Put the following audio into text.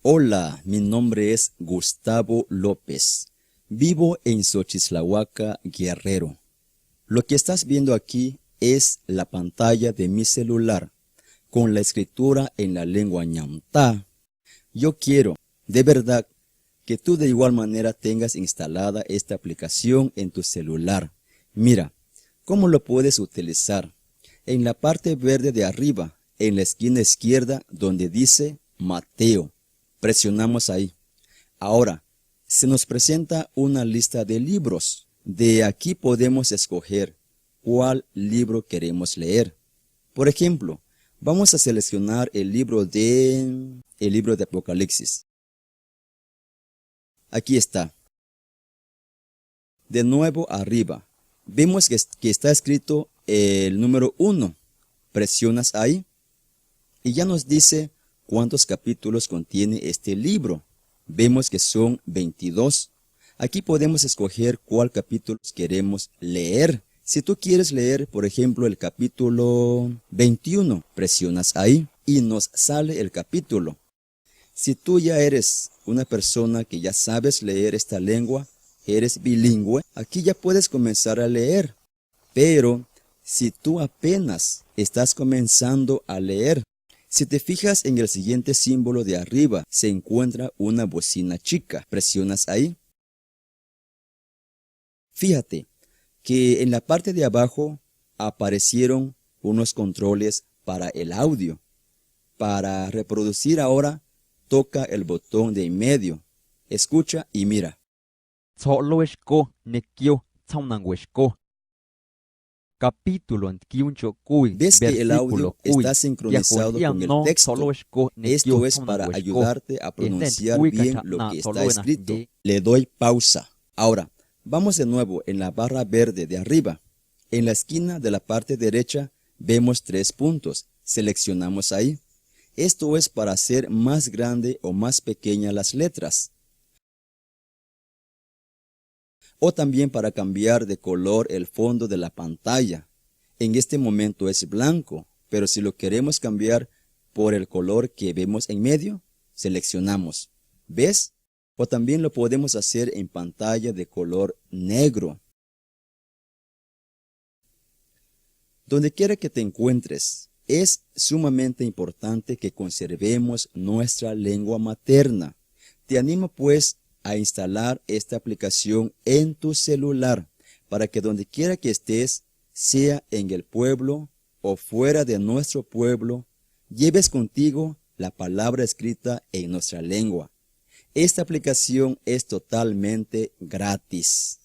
Hola, mi nombre es Gustavo López. Vivo en Xochislahuaca, Guerrero. Lo que estás viendo aquí es la pantalla de mi celular con la escritura en la lengua ñantá. Yo quiero, de verdad, que tú de igual manera tengas instalada esta aplicación en tu celular. Mira, ¿cómo lo puedes utilizar? En la parte verde de arriba, en la esquina izquierda donde dice Mateo. Presionamos ahí. Ahora, se nos presenta una lista de libros. De aquí podemos escoger cuál libro queremos leer. Por ejemplo, vamos a seleccionar el libro de Apocalipsis. Aquí está. De nuevo arriba. Vemos que está escrito el número 1. Presionas ahí y ya nos dice cuántos capítulos contiene este libro. Vemos que son 22. Aquí podemos escoger cuál capítulo queremos leer. Si tú quieres leer, por ejemplo, el capítulo 21, presionas ahí y nos sale el capítulo. Si tú ya eres una persona que ya sabes leer esta lengua, eres bilingüe, aquí ya puedes comenzar a leer. Pero si tú apenas estás comenzando a leer, si te fijas en el siguiente símbolo de arriba, se encuentra una bocina chica. Presionas ahí. Fíjate que en la parte de abajo aparecieron unos controles para el audio. Para reproducir ahora, toca el botón de en medio. Escucha y mira. ¿Ves que el audio está sincronizado con el texto? Esto es para ayudarte a pronunciar bien lo que está escrito. Le doy pausa. Ahora, vamos de nuevo en la barra verde de arriba. En la esquina de la parte derecha vemos 3 puntos. Seleccionamos ahí. Esto es para hacer más grande o más pequeña las letras. O también para cambiar de color el fondo de la pantalla. En este momento es blanco, pero si lo queremos cambiar por el color que vemos en medio, seleccionamos. ¿Ves? O también lo podemos hacer en pantalla de color negro. Donde quiera que te encuentres, es sumamente importante que conservemos nuestra lengua materna. Te animo pues a instalar esta aplicación en tu celular para que donde quiera que estés, sea en el pueblo o fuera de nuestro pueblo, lleves contigo la palabra escrita en nuestra lengua. Esta aplicación es totalmente gratis.